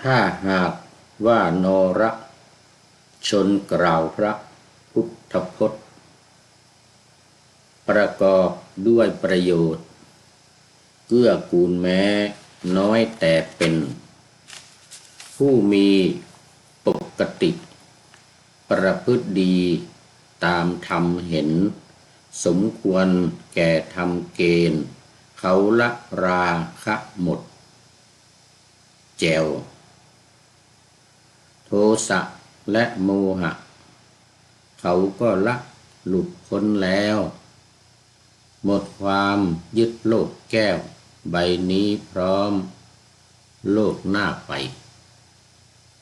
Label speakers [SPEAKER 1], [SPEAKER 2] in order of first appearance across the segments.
[SPEAKER 1] ถ้าหากว่านรชนกล่าวพระพุทธพจน์ประกอบด้วยประโยชน์เกื้อกูลแม้น้อยแต่เป็นผู้มีปกติประพฤติดีตามธรรมเห็นสมควรแก่ธรรมเกณฑ์เขาละราคะหมดแจวโทสะและโมหะเขาก็ละหลุดพ้นแล้วหมดความยึดโลกแก้วใบนี้พร้อมโลกหน้าไป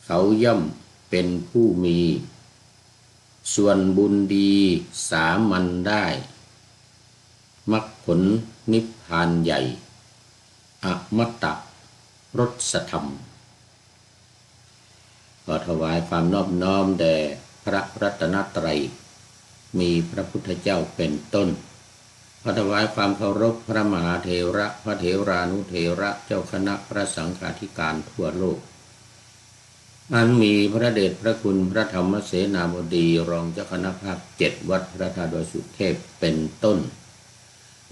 [SPEAKER 1] เขาย่อมเป็นผู้มีส่วนบุญดีสามัญได้มรรคผลนิพพานใหญ่อมตะรสธรรมขอถวายความนอบน้อมแด่พระรัตนตรัยมีพระพุทธเจ้าเป็นต้นขอถวายความเคารพพระมหาเถระพระเถรานุเถระเจ้าคณะพระสังฆาธิการทั่วโลกอันมีพระเดชพระคุณพระธรรมเสนาบดีรองเจ้าคณะภาค7วัดพระธาตุดอยสุเทพเป็นต้น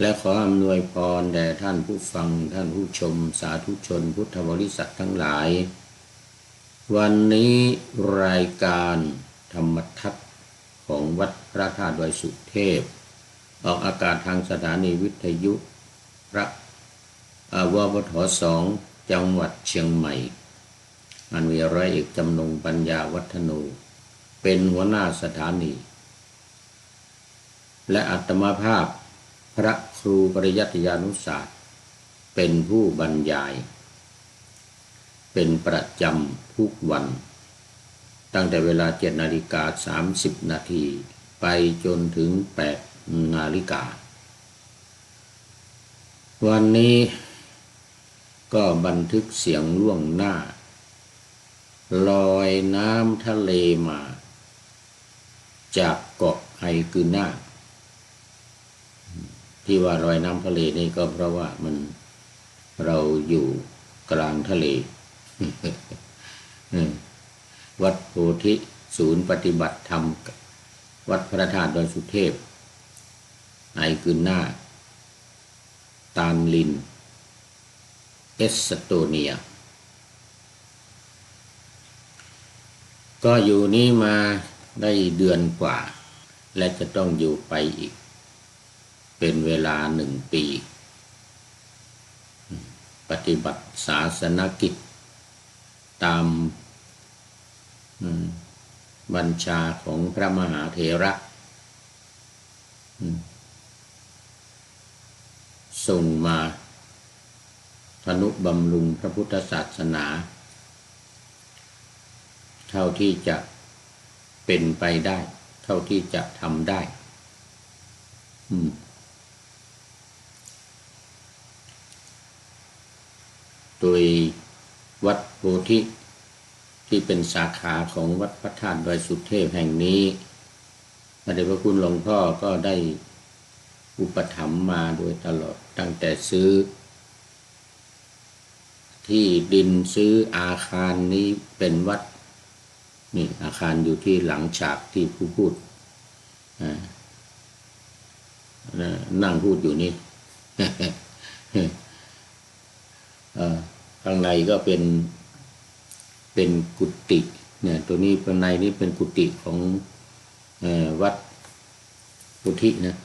[SPEAKER 1] และขออำนวยพรแด่ท่านผู้ฟังท่านผู้ชมสาธุชนพุทธบริษัททั้งหลายวันนี้รายการธรรมทัศน์ของวัดพระธาตุดอยสุเทพออกอากาศทางสถานีวิทยุพระววท2จังหวัดเชียงใหม่อันมีร้อยเอกจำนงปัญญาวัฒโนเป็นหัวหน้าสถานีและอาตมาภาพพระครูปริยัติยานุศาสตร์เป็นผู้บรรยายเป็นประจำทุกวันตั้งแต่เวลา 7:30 นาทีไปจนถึง 8 นาฬิกาวันนี้ก็บันทึกเสียงล่วงหน้าลอยน้ำทะเลมาจากเกาะไฮกือน่าที่ว่าลอยน้ำทะเลนี่ก็เพราะว่าเราอยู่กลางทะเลวัดโพธิศูนย์ปฏิบัติธรรมวัดพระธาตุดอยสุเทพไฮกือน่าตานลินเอสโตเนียก็อยู่นี้มาได้เดือนกว่าและจะต้องอยู่ไปอีกเป็นเวลา1 ปีปฏิบัติศาสนกิจตามบัญชาของพระมหาเถระส่งมาทนุบำรุงพระพุทธศาสนาเท่าที่จะเป็นไปได้เท่าที่จะทำได้โดยวัดโพธิที่เป็นสาขาของวัดพระธาตุดอยสุเทพแห่งนี้พระเดชพระคุณหลวงพ่อก็ได้อุปถัมภ์มาโดยตลอดตั้งแต่ซื้อที่ดินซื้ออาคารนี้เป็นวัดนี่อาคารอยู่ที่หลังฉากที่ผู้พูดนั่งพูดอยู่นี่ ข้างในก็เป็นกุฏิเนี่ยตัวนี้ข้างในนี่เป็นกุฏิของวัดพุทธินะ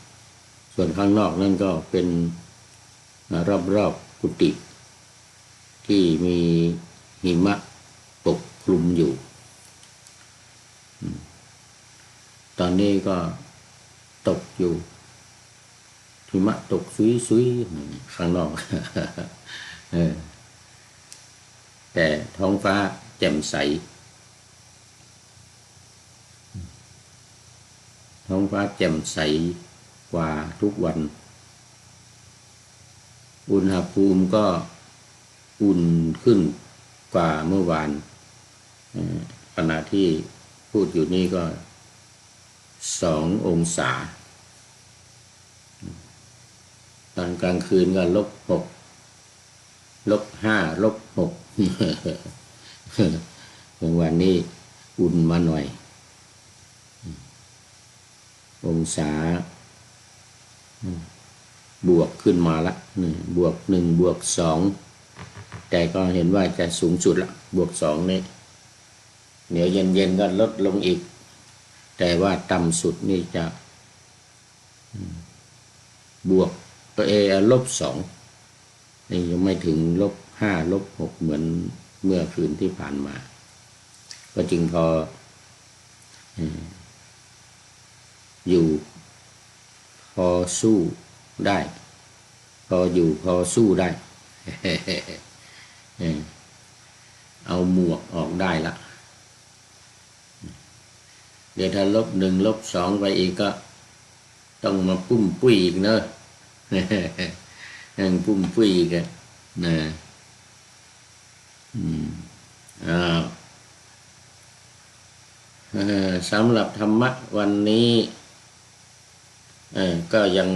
[SPEAKER 1] ส่วนข้างนอกนั่นก็เป็นรอบกุฏิที่มีหิมะปกคลุมอยู่ตอนนี้ก็ตกอยู่หิมะตกซุยๆข้างนอก แต่ท้องฟ้าแจ่มใสท้องฟ้าแจ่มใสกว่าทุกวันอุณหภูมิก็อุ่นขึ้นกว่าเมื่อวานขณะที่พูดอยู่นี่ก็2 องศาตอนกลางคืนก็-6 -5 -6 บางวันนี้อุ่นมาหน่อยองศาบวกขึ้นมาละบวก1บวก2แต่ก็เห็นว่าจะสูงสุดละบวก2นี่เดี๋ยวเย็นๆก็ลดลงอีกแต่ว่าต่ำสุดนี่จะบวก-2นี่ยังไม่ถึง-5 -6เหมือนเมื่อคืนที่ผ่านมาก็จึงพออยู่พอสู้ได้พออยู่พอสู้ได้ เอาหมวกออกได้ละเดี๋ยวถ้า-1 -2ไปอีกก็ต้องมาปุ้มปุ้ยอีกเนอะ ยังปุ้มปุ้ยอีกนะสำหรับธรรมะวันนี้ก็ยัง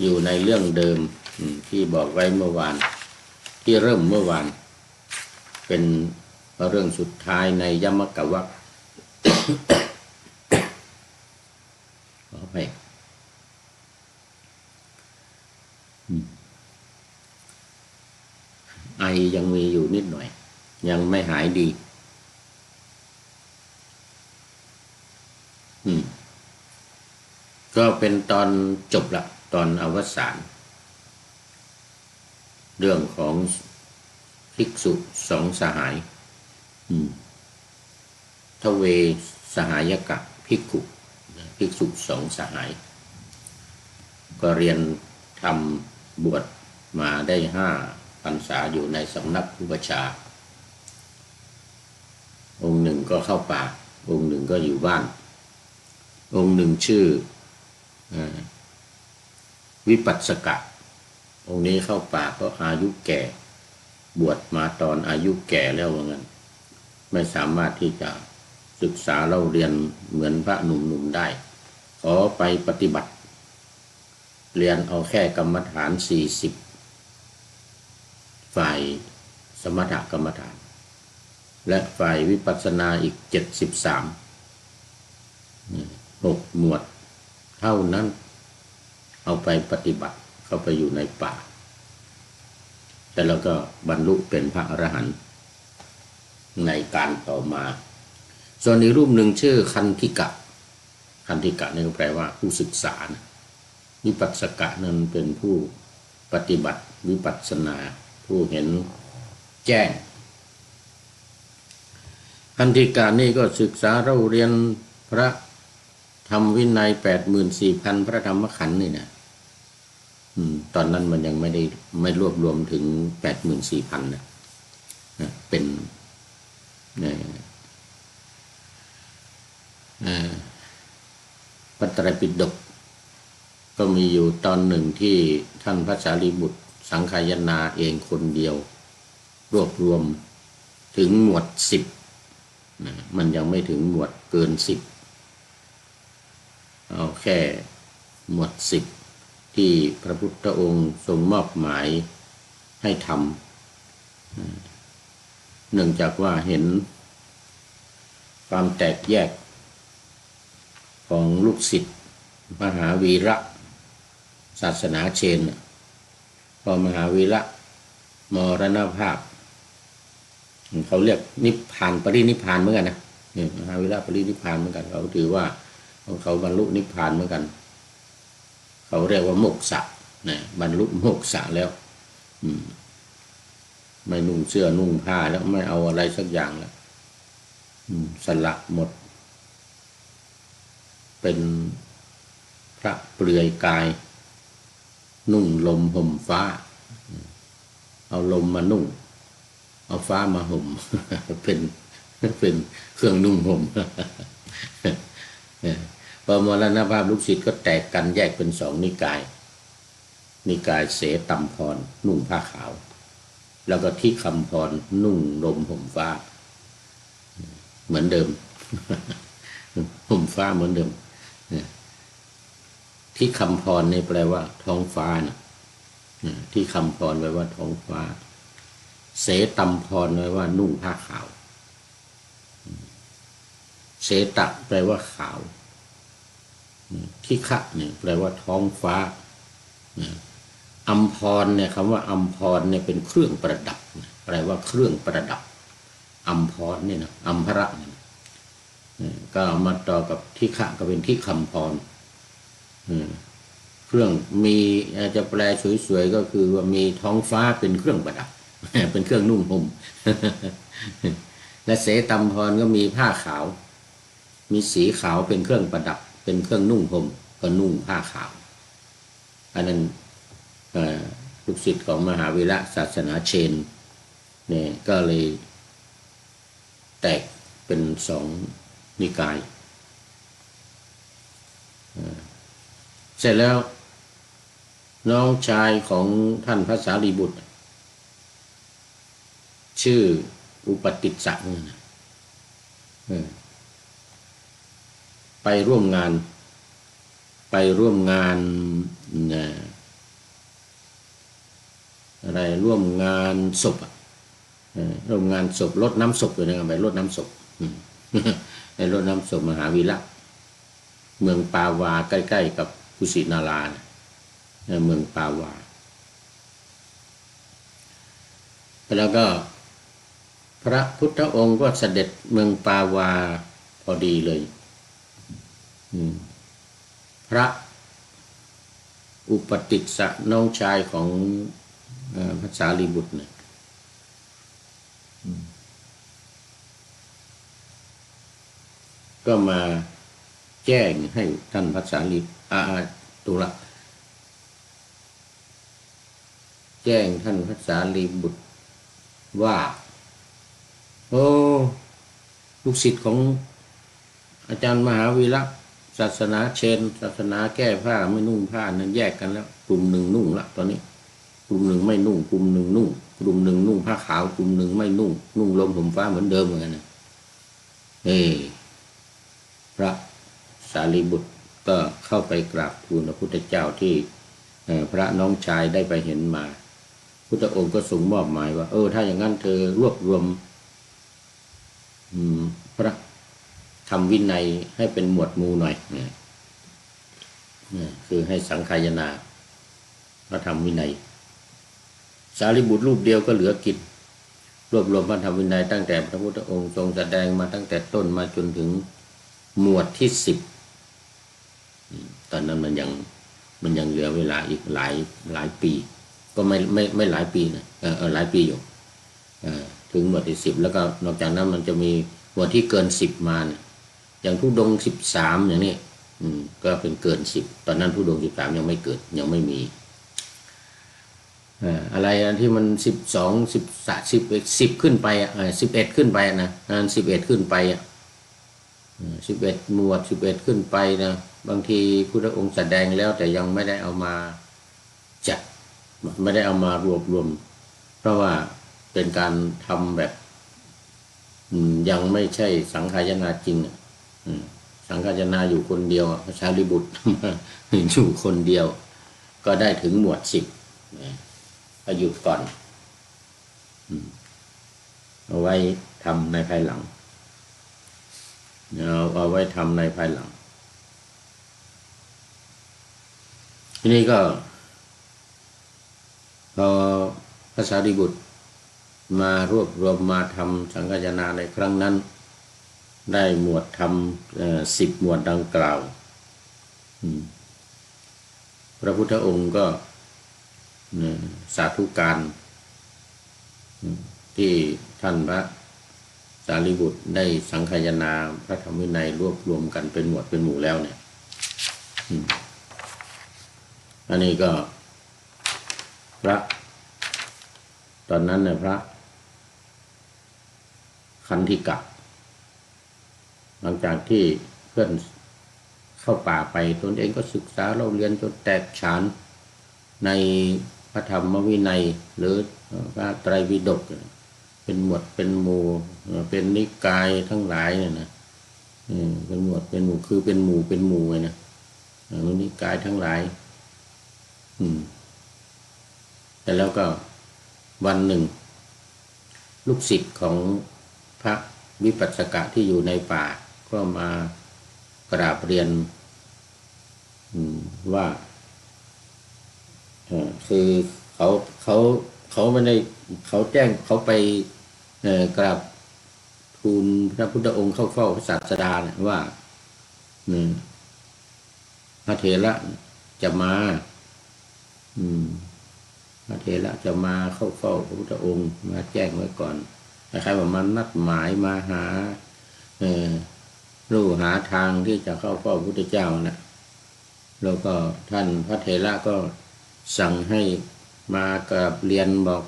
[SPEAKER 1] อยู่ในเรื่องเดิมที่บอกไว้เมื่อวานที่เริ่มเมื่อวานเป็นเรื่องสุดท้ายในยมกวรรคขอไปไอยังมีอยู่นิดหน่อยยังไม่หายดีก็เป็นตอนจบละตอนอวสานเรื่องของภิกษุ2 สหายทเวสหายกะภิกษุ2 สหายก็เรียนทำบวชมาได้5 พรรษาอยู่ในสำนักอุปัชฌาย์องค์หนึ่งก็เข้าป่าองค์หนึ่งก็อยู่บ้านองค์หนึ่งชื่อวิปัสสกะองค์นี้เข้าป่าเพราะอายุแก่บวชมาตอนอายุแก่แล้วว่างั้นไม่สามารถที่จะศึกษาเล่าเรียนเหมือนพระหนุ่มๆได้ขอไปปฏิบัติเรียนเอาแค่กรรมฐาน40ฝ่ายสมถกรรมฐานและฝ่ายวิปัสสนาอีก73 6 หมวดเท่านั้นเอาไปปฏิบัติเข้าไปอยู่ในป่าแต่แล้วก็บรรลุเป็นพระอรหันต์ในการต่อมาส่วนอีกรูปหนึ่งชื่อคันธิกะนี่ก็แปลว่าผู้ศึกษานะวิปัสสกะนั้นเป็นผู้ปฏิบัติวิปัสสนาผู้เห็นแจ้งคันธิกะนี่ก็ศึกษาเราเรียนพระธรรมวินัย 84,000 พระธรรมขันธ์นี่นะตอนนั้นมันยังไม่รวบรวมถึง 84,000 นะเป็นพระไตรปิฎกก็มีอยู่ตอนหนึ่งที่ท่านพระสารีบุตรสังคายนาเองคนเดียวรวบรวมถึงหมวด10มันยังไม่ถึงหมวดเกิน10เอาแค่หมวด10ที่พระพุทธองค์ทรงมอบหมายให้ทำเนื่องจากว่าเห็นความแตกแยกของลูกศิษย์มหาวีระศาสนาเชนพอมหาวีระมรณภาพเขาเรียกนิพพานปรินิพพานเหมือนกันนะมหาวีระปรินิพพานเหมือนกันเขาถือว่าเขาบรรลุนิพพานเหมือนกันเขาเรียกว่าโมกขะนะบรรลุโมกขะแล้วไม่นุ่งเสื้อนุ่งผ้าแล้วไม่เอาอะไรสักอย่างแล้วสละหมดเป็นพระเปลือยกายนุ่งลมห่มฟ้าเอาลมมานุ่งเอาฟ้ามาห่ม เป็นเครื่องนุ่งห่ม พอมรณภาพลูกศิษย์ก็แตกกันแยกเป็น2 นิกายเสตัมพรนุ่งผ้าขาวแล้วก็ที่คำพรนุ่งลมห่มฟ้าเหมือนเดิม ห่มฟ้าเหมือนเดิมที่คำพรนี่แปลว่าท้องฟ้านะที่คำพรแปลว่าท้องฟ้า เสตัมพรไว้ว่านุ่งผ้าขาวเสตะแปลว่าขาวทิฆะเนี่ยแปลว่าท้องฟ้าอัมพรเนี่ยคำว่าอัมพรเนี่ยเป็นเครื่องประดับแปลว่าเครื่องประดับอัมพรเนี่ยนะอัมพระเนี่ยก็มาต่อกับทิฆะก็เป็นทิคัมพรเครื่องมีอาจจะแปลสวยๆก็คือว่ามีท้องฟ้าเป็นเครื่องประดับเป็นเครื่องนุ่งห่มและเสตัมพรก็มีผ้าขาวมีสีขาวเป็นเครื่องประดับเป็นเครื่องนุ่งห่มก็นุ่งผ้าขาวอันนั้นลูกศิษย์ของมหาวีระศาสนาเชนเนี่ยก็เลยแตกเป็นสองนิกายเสร็จแล้วน้องชายของท่านพระสารีบุตรชื่ออุปติสสะไปร่วมงานอะไรร่วมงานศพร่วมงานศพรดน้ำศพอยู่นะครับไปรดน้ำศพในรดน้ำศพมหาวีระเมืองปาวาใกล้ๆกับกุสินาราเมืองปาวาแล้วก็พระพุทธองค์ก็เสด็จเมืองปาวาพอดีเลยพระอุปติสสะน้องชายของพระสารีบุตรเนี่ยก็มาแจ้งให้ท่านพระสารีตุละแจ้งท่านพระสารีบุตรว่าโอ้ลูกศิษย์ของอาจารย์มหาวีระศาสนาเชนศาสนาแก้ผ้าไม่นุ่งผ้านั้นแยกกันแล้วกลุ่มหนึ่งนุ่งละตอนนี้กลุ่มหนึ่งไม่นุ่งกลุ่มหนึ่งนุ่งกลุ่มหนึ่งนุ่งผ้าขาวกลุ่มหนึ่งไม่นุ่งลมห่มฟ้าเหมือนเดิมเหมือนกันนะพระสารีบุตรก็เข้าไปกราบทูลพระพุทธเจ้าที่พระน้องชายได้ไปเห็นมาพุทธองค์ก็ทรงมอบหมายว่าถ้าอย่างนั้นเธอรวบรวมพระทำวินัยให้เป็นหมวดหมู่หน่อยคือให้สังฆายนาพระธรรมวินัยสารีบุตรรูปเดียวก็เหลือกิจรวบรวมพระธรรมวินัยตั้งแต่พระพุทธองค์ทรงแสดงมาตั้งแต่ต้นมาจนถึงหมวดที่10ตอนนั้นมันยังเหลือเวลาอีกหลายปีก็ไม่หลายปีนะหลายปีอยู่ถึงหมวดที่10แล้วก็นอกจากนั้นมันจะมีหมวดที่เกิน10มาเนี่ยอย่างธุดงค์13อย่างนี้ก็เป็นเกิน10ตอนนั้นธุดงค์13ยังไม่เกิดยังไม่มีอะไรที่มัน10ขึ้นไป11ขึ้นไปนะ11ขึ้นไป11หมวด11ขึ้นไปนะบางทีพุทธองค์แสดงแล้วแต่ยังไม่ได้เอามาจัดไม่ได้เอามารวบรวมเพราะว่าเป็นการทำแบบยังไม่ใช่สังฆายนาจริงสังฆายนาอยู่คนเดียวพระสารีบุตรอยู่คนเดียวก็ได้ถึงหมวด10ก็หยุดก่อนเอาไว้ทำในภายหลังเอาไว้ทำในภายหลังทีนี้ก็พอพระสารีบุตรมารวบรวมมาทำสังฆายนาในครั้งนั้นได้หมวดทำ10หมวดดังกล่าวพระพุทธองค์ก็สาธุการที่ท่านพระสารีบุตรได้สังฆายนาพระธรรมวินัยรวบรวมกันเป็นหมวดเป็นหมู่แล้วเนี่ยอันนี้ก็พระตอนนั้นเนี่ยพระคันธิกะหลังจากที่เพื่อนเข้าป่าไปตนเองก็ศึกษาเราเรียนจนแตกฉานในพระธรรมวินัยหรือพระไตรปิฎกเป็นหมวดเป็นหมู่เป็นนิกายทั้งหลายเนี่ยนะเป็นหมวดเป็นหมู่คือเป็นหมู่ไงนะนิกายทั้งหลายแต่แล้วก็วันหนึ่ง ลูกศิษย์ของพระวิปัสสกะที่อยู่ในป่าก็มากราบเรียนว่าคือเขาเขาเขาไม่ได้เขาแจ้งเขาไปกราบทูลพระพุทธองค์เข้าเฝ้าพระศาสดาเนี่ยว่าพระเถระจะมาพระเถระจะมาเข้าเฝ้าพระพุทธองค์มาแจ้งไว้ก่อนคล้ายๆว่ามันนัดหมายมาหารู้หาทางที่จะเข้าเฝ้าพระพุทธเจ้านะแล้วก็ท่านพระเถระก็สั่งให้มากราบเรียนบอก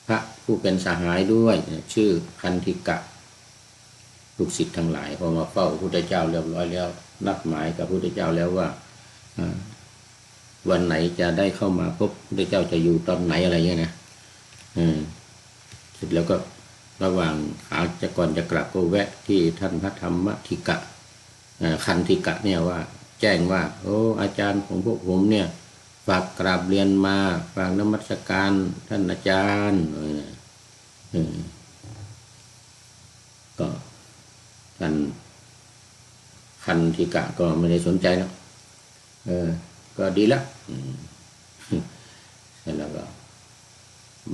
[SPEAKER 1] พระผู้เป็นสหายด้วยชื่อคันธิกะลูกศิษย์ทั้งหลายพอมาเฝ้าพระพุทธเจ้าเรียบร้อยแล้วนัดหมายกับพระพุทธเจ้าแล้วว่าวันไหนจะได้เข้ามาพบพระพุทธเจ้าจะอยู่ตอนไหนอะไรเงี้ยนะเสร็จแล้วก็ระหว่างขาจะก่อนจะกลับก็แวะที่ท่านพระธรรมธิกะคันธิกะเนี่ยว่าแจ้งว่าโอ้อาจารย์ของพวกผมเนี่ยฝากกราบเรียนมาฝากนมัสการท่านอาจารย์ก็ท่านคันธิกะก็ไม่ได้สนใจแล้วก็ดีละเสร็จแล้วก็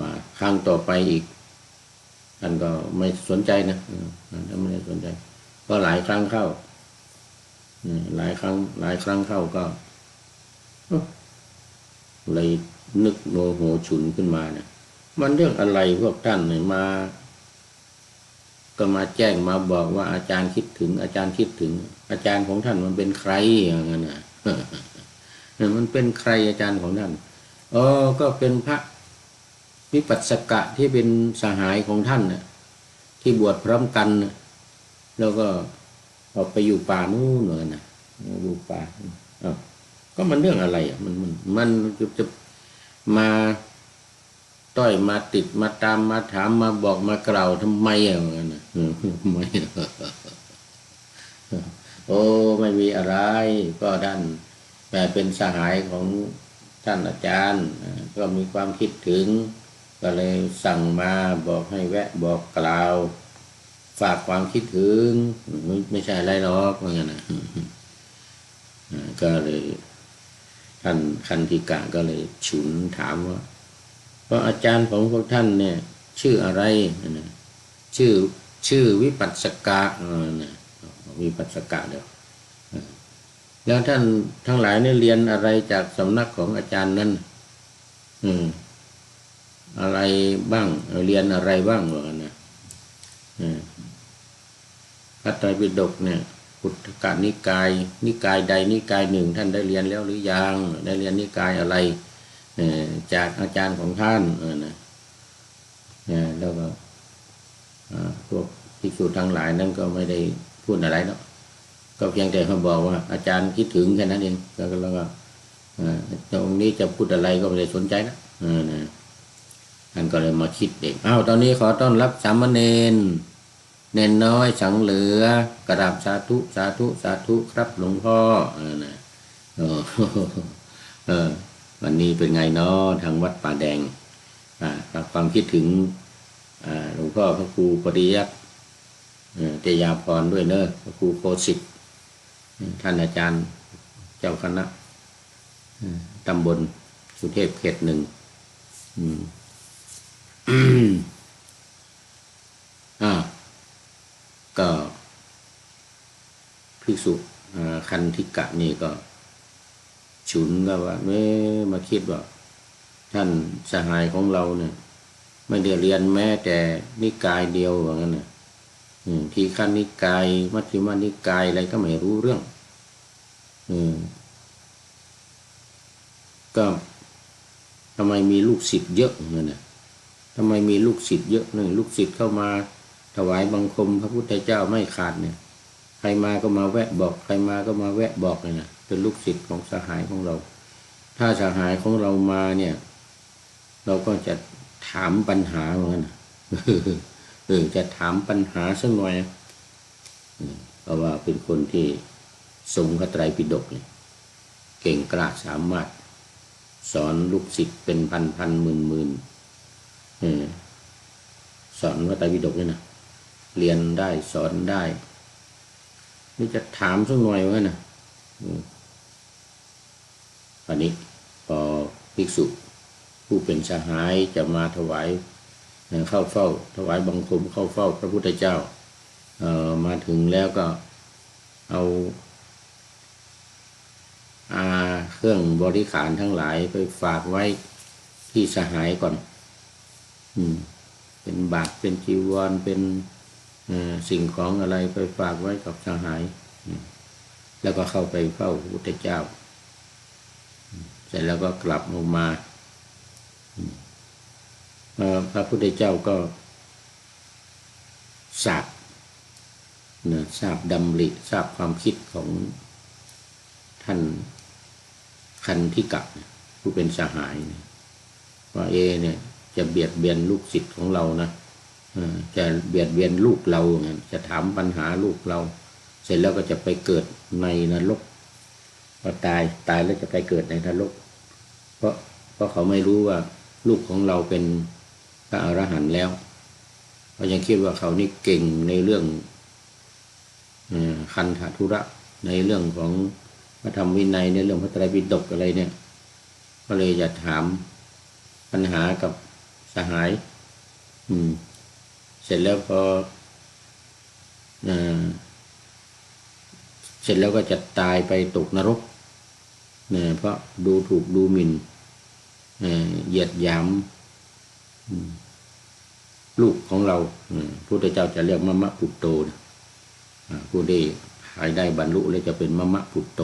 [SPEAKER 1] มาครั้งต่อไปอีกท่านก็ไม่สนใจนะท่านไม่ได้สนใจก็หลายครั้งเข้าหลายครั้งเข้าก็เลยนึกโมโหฉุนขึ้นมาเนี่ยมันเรื่องอะไรพวกท่านเนี่ยมาก็มาแจ้งมาบอกว่าอาจารย์คิดถึงอาจารย์คิดถึงอาจารย์ของท่านมันเป็นใครอย่างนั้นนะมันเป็นใครอาจารย์ของท่านก็เป็นพระวิปัสสกะที่เป็นสหายของท่านน่ะที่บวชพร้อมกันแล้วก็ออกไปอยู่ป่านู่นเลยนะอยู่ป่าก็มันเรื่องอะไรอ่ะมันจะมาต้อยมาติดมาตามมาถามมาบอกมากล่าวทำไมอย่างนั้นนะไม่ไม่มีอะไรก็ท่านแต่เป็นสหายของท่านอาจารย์ก็มีความคิดถึงก็เลยสั่งมาบอกให้แวะบอกกล่าวฝากความคิดถึงไม่ใช่อะไรหรอกว่างั้นนะก็เลยท่านคันธิกะก็เลยฉุนถามว่าเพราะอาจารย์ของพวกท่านเนี่ยชื่ออะไรชื่อวิปัสสกะวิปัสสกะเดี๋ยวแล้วท่านทั้งหลายเนี่ยเรียนอะไรจากสำนักของอาจารย์นั้นอะไรบ้างเรียนอะไรบ้างวะนะพระไตรปิฎกเนี่ยพุทธกนิกายใดนิกายหนึ่งท่านได้เรียนแล้วหรือยังได้เรียนนิกายอะไรจากอาจารย์ของท่านแล้วก็พวกภิกษุทั้งหลายนั้นก็ไม่ได้พูดอะไรเนาะก็เพียงแต่เขาบอกว่าอาจารย์คิดถึงแค่นั้นเองแล้วก็ตรงนี้จะพูดอะไรก็ไม่ได้สนใจนะท่านก็เลยมาคิดเองตอนนี้ขอต้อนรับสามเณรเนนน้อยสังเหลือกราบสาธุสาธุสาธุครับหลวงพ่อวันนี้เป็นไงเนาะทางวัดป่าแดงความคิดถึงหลวงพ่อพระครูปริยัติเตยาพรด้วยเนอะพระครูโคสิทธิ์ท่านอาจารย์เจ้าคณะตำบลสุเทพเขต 1ก็ภิกษุคันธิกะนี่ก็ฉุนก็ว่ามาคิดว่าท่านสหายของเราเนี่ยไม่ได้เรียนแม้แต่นิกายเดียวว่างั้นนะทีฆนิกายมัชฌิมานิกายอะไรก็ไม่รู้เรื่องก็ทำไมมีลูกศิษย์เยอะเงี้ยนะทำไมมีลูกศิษย์เยอะลูกศิษย์เข้ามาถวายบังคมพระพุทธเจ้าไม่ขาดเนี่ยใครมาก็มาแวะบอกใครมาก็มาแวะบอกเลยนะเป็นลูกศิษย์ของสหายของเราถ้าสหายของเรามาเนี่ยเราก็จะถามปัญหาเหมือนกันจะถามปัญหาสักหน่อยเพราะว่าเป็นคนที่ทรงพระไตรปิฎกเนี่ยเก่งกล้าสามารถสอนลูกศิษย์เป็นพันหมื่น สอนพระไตรปิฎกเนี่ยนะเรียนได้สอนได้นี่จะถามสักหน่อยว่านะอันนี้พอภิกษุผู้เป็นสหายจะมาถวายเข้าเฝ้าถวายบังคมเข้าเฝ้าพระพุทธเจ้ามาถึงแล้วก็เอาเครื่องบริขารทั้งหลายไปฝากไว้ที่สหายก่อนเป็นบาตรเป็นจีวรเป็นสิ่งของอะไรไปฝากไว้กับสหายแล้วก็เข้าไปเฝ้าพระพุทธเจ้าเสร็จแล้วก็กลับออกมาพระพุทธเจ้าก็ทราบดำริทราบความคิดของท่านคันธิกะผู้เป็นสหายว่าเนี่ยจะเบียดเบียนลูกศิษย์ของเรานะจะเบียดเบียนลูกเราจะถามปัญหาลูกเราเสร็จแล้วก็จะไปเกิดในนรกพอตายแล้วจะไปเกิดในนรกเพราะเขาไม่รู้ว่าลูกของเราเป็นพระอรหันต์แล้วเขายังคิดว่าเขานี่เก่งในเรื่องคันธทุระในเรื่องของพระธรรมวินัยในเรื่องพระไตรปิฎกอะไรเนี่ยก็เลยจะถามปัญหากับสหายเสร็จแล้วพอเสร็จแล้วก็จะตายไปตกนรกเพราะดูถูกดูหมิ่นเหยียดหยามลูกของเราพระพุทธเจ้าจะเรียกมะมะปุตโตผู้ได้หายได้บรรลุแล้วจะเป็นมะมะปุตโต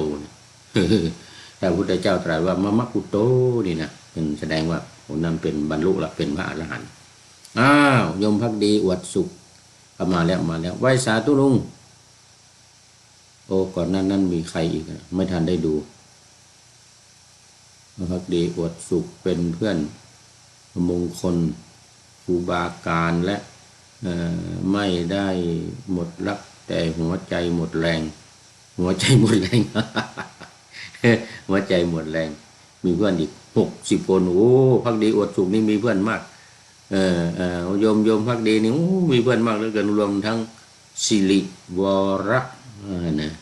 [SPEAKER 1] แต่พระพุทธเจ้าตรัสว่ามะมะปุตโตนี่นะเป็นแสดงว่าคนนั้นเป็นบรรลุละเป็นพระอรหันต์ยมภักดีอวดสุขมาแล้วไหว้สาธุลุงก่อนนั้นมีใครอีกไม่ทันได้ดูภักดีอวดสุขเป็นเพื่อนมงคลครูบาการและไม่ได้หมดรักแต่หัวใจหมดแรง หัวใจหมดแรง หัวใจหมดแรงมีเพื่อนอีก60 คนภักดีอวดสุขนี่มีเพื่อนมากโยมภักดีนี่มีเพื่อนมากเหลือเกินรวมทั้งสิริวรนะ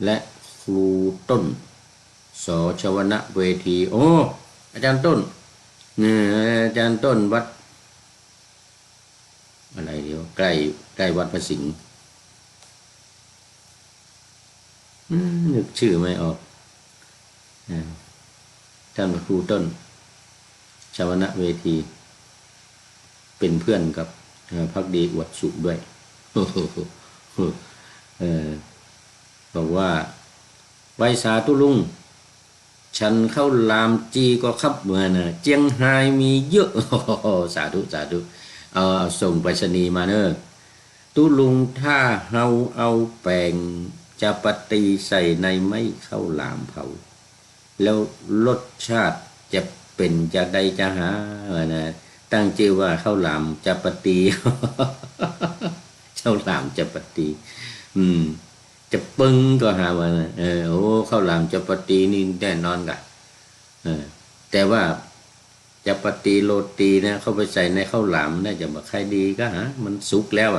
[SPEAKER 1] และครูต้นสชวนะเวทีอาจารย์ต้นอาจารย์ต้นวัดอะไรเดี๋ยวใกล้วัดพระสิงห์นึกชื่อไม่ออกท่านครูต้นชวนะเวทีเป็นเพื่อนกับภักดีอวดสุขด้วยบอกว่าไว้สาธุลุงฉันเข้าลามจีก็ขับเหมือนเจียงไฮ้มีเยอะสาธุเอาส่งไปรษณีย์มาเนอะตุลุงถ้าเฮาเอาแป้งจะปฏิใส่ในไม้ข้าวหลามเผาแล้วรสชาติจะเป็นจะใดจะหานะตั้งชื่อว่าข้าวหลามจะปฏิข้าวหลามจะปฏิจะปึ้งก็หาว่าข้าวหลามจะปฏินี่แน่นอนกันแต่ว่าจะปฏิโรตีนะเข้าไปใส่ในข้าวหลามน่าจะมาใครดีก็มันสุกแล้ว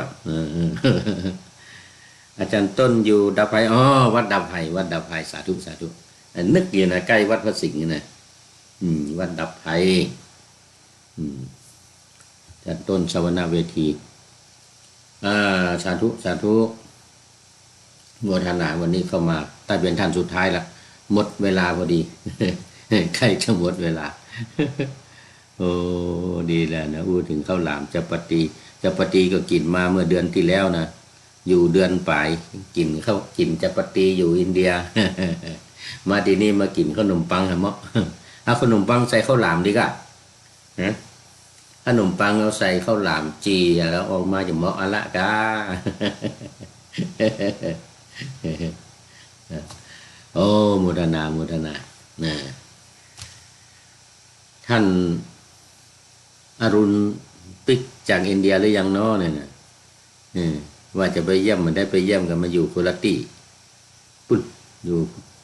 [SPEAKER 1] อาจารย์ต้นอยู่ดับไผ่วัดดับไผ่สาธุนึกอยู่นะใกล้วัดพระสิงห์นะวัดดับไผ่อาจารย์ต้นชวนาเวทีสาธุโมทนาวันนี้เข้ามาถ้าเป็นท่านสุดท้ายละหมดเวลาพอดีใกล้จะหมดเวลาดีแล้วนะถึงข้าวหลามจะปฏิก็กินมาเมื่อเดือนที่แล้วนะอยู่เดือนปลายกินจะปฏิอยู่อินเดีย มาที่นี่มากินขนมปังเหรอเอาขนมปังใส่ข้าวหลามดีกว่าขนมปังเราใส่ข้าวหลามจีแล้วออกมาจะเหมาะอะละกา โมทนานะท่านอรุณปิกจากอินเดียหรือยังน้อเนี่ยนะว่าจะไปเยี่ยมมันได้ไปเยี่ยมกันมาอยู่โคราชปุ๊บอยู่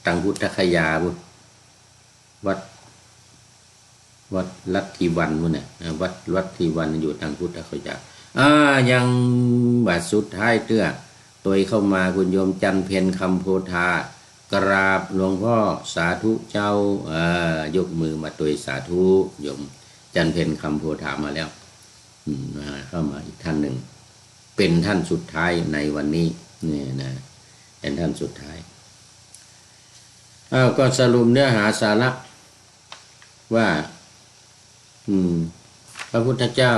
[SPEAKER 1] ตังพุทธคยาปุ๊บวัดลัทธิวันมุ่นเนี่ยวัดลัทธิวันอยู่ตังพุทธคยา ยังบาทสุดท้ายเตื้อตัวเข้ามาคุณโยมจันเพ็ญคำโพธากราบหลวงพ่อสาธุเจ้ายกมือมาตัวสาธุโยมจันเพ็ญคำโพธามาแล้วเข้ามาอีกท่านหนึ่งเป็นท่านสุดท้ายในวันนี้นี่นะเป็นท่านสุดท้ายก็สรุปเนื้อหาสาระว่าพระพุทธเจ้า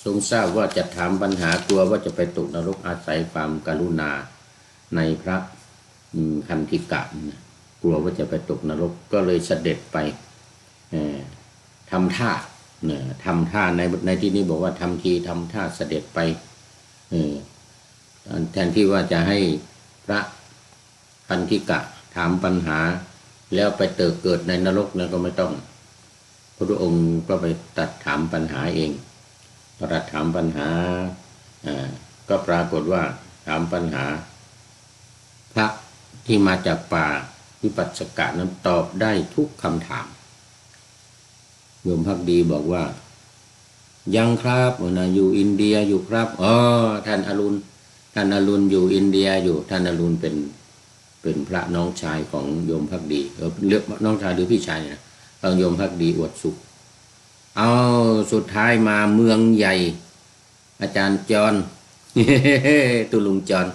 [SPEAKER 1] ทรงทราบว่าจะถามปัญหากลัวว่าจะไปตกนรกอาศัยความกรุณาในพระคันธิกะกลัวว่าจะไปตกนรกก็เลยเสด็จไปทำท่าทำท่าในที่นี้บอกว่าทำทีทำท่าเสด็จไปแทนที่ว่าจะให้พระคันธิกะถามปัญหาแล้วไปเกิดในนรกแล้วก็ไม่ต้องพระองค์ก็ไปตัดถามปัญหาเองตัดถามปัญหาก็ปรากฏว่าถามปัญหาพระที่มาจากป่าวิปัสสกะนั้นตอบได้ทุกคำถามโยมภักดีบอกว่ายังครับอยู่อินเดียอยู่ครับท่านอรุณอยู่อินเดียอยู่ท่านอรุณเป็นพระน้องชายของโยมภักดีเลือกน้องชายหรือพี่ชายนะโยมภักดีอวดสุขสุดท้ายมาเมืองใหญ่อาจารย์จร ตุลุงจร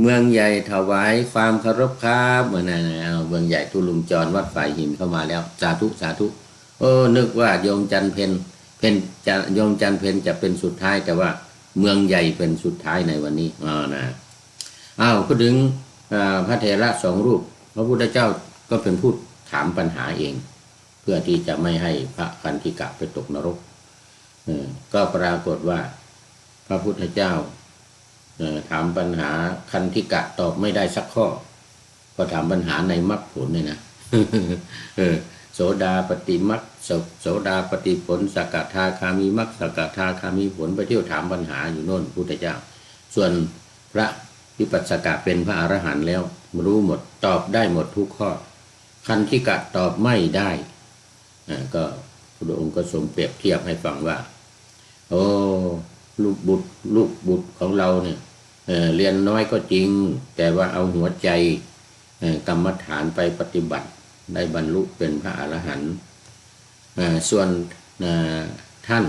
[SPEAKER 1] เมืองใหญ่ถวายความเคารพครับเมืองใหญ่ตุลุงจรวัดฝ่ายหินเข้ามาแล้วสาธุสาธุนึกว่าโยมจันเพ็ญโยมจันเพ็ญจะเป็นสุดท้ายแต่ว่าเมืองใหญ่เป็นสุดท้ายในวันนี้ก็ถึงพระเถระสองรูปพระพุทธเจ้าก็เป็นผู้ถามปัญหาเองเพื่อที่จะไม่ให้พระคันธิกะไปตกนรกก็ปรากฏว่าพระพุทธเจ้าถามปัญหาคันธิกะตอบไม่ได้สักข้อก็ถามปัญหาในมรรคผลเนี่ยนะ โสดาปฏิมรรคโสดาปฏิผลสกทาคามีมรรคสกทาคามีผลไปเที่ยวถามปัญหาอยู่โน่นพุทธเจ้าส่วนพระวิปัสสกะเป็นพระอรหันต์แล้วรู้หมดตอบได้หมดทุกข้อคันธิกะตอบไม่ได้ก็พระองค์ก็ทรงเปรียบเทียบให้ฟังว่าลูกบุตรของเราเนี่ยเรียนน้อยก็จริงแต่ว่าเอาหัวใจกรรมฐานไปปฏิบัติได้บรรลุเป็นพระอรหันต์ส่วนท่าน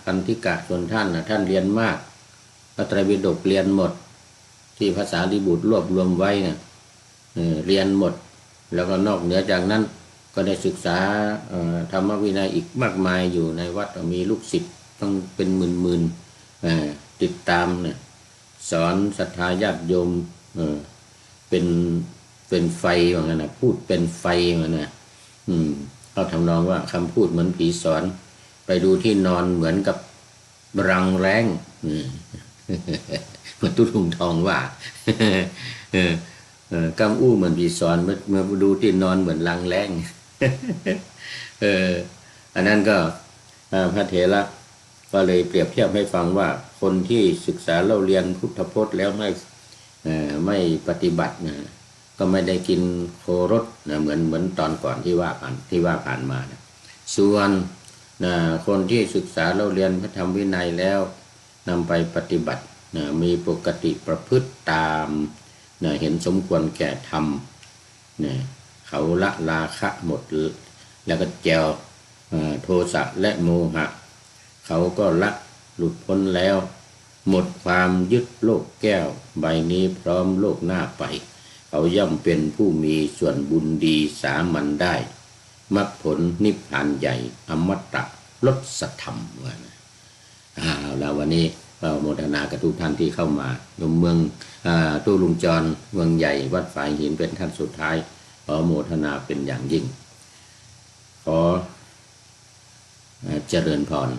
[SPEAKER 1] คันธิกะส่วนท่านท่านเรียนมากพระไตรปิฎกเรียนหมดที่ภาษาลิบุตรรวบรวมไว้เนี่ยเรียนหมดแล้วก็นอกเหนือจากนั้นก็ได้ศึกษาธรรมวินัยอีกมากมายอยู่ในวัดมีลูกศิษย์ต้องเป็นหมื่นติดตามเนี่ยสอนศรัทธาญาติโยมเป็นไฟว่างั้นนะพูดเป็นไฟว่านะเขาทำนองว่าคำพูดเหมือนผีสอนไปดูที่นอนเหมือนกับรังแร้งเหมือนตุ้ลุงทองว่ากำอู้เหมือนผีสอนเมื่อดูที่นอนเหมือนรังแร้งอันนั้นก็พระเถระก็เลยเปรียบเทียบให้ฟังว่าคนที่ศึกษาเล่าเรียนพุทธพจน์แล้วไม่ปฏิบัติก็ไม่ได้กินโครสเหมือนตอนก่อนที่ว่าผ่านมาส่วนคนที่ศึกษาเล่าเรียนพระธรรมวินัยแล้วนำไปปฏิบัติมีปกติประพฤติตามเห็นสมควรแก่ธรรมเขาละราคะหมดแล้วก็แจวโทสะและโมหะเขาก็ละหลุดพ้นแล้วหมดความยึดโลกแก้วใบนี้พร้อมโลกหน้าไปเขาย่อมเป็นผู้มีส่วนบุญดีสามัญได้มรรคผลนิพพานใหญ่อมตะลดสธรรมว่านะแล้ววันนี้เราโมทนากับทุกท่านที่เข้ามาโยมเมืองตู้ลุงจรเมืองใหญ่วัดฝ่ายหินเป็นท่านสุดท้ายขอโมทนาเป็นอย่างยิ่งขอเจริญพร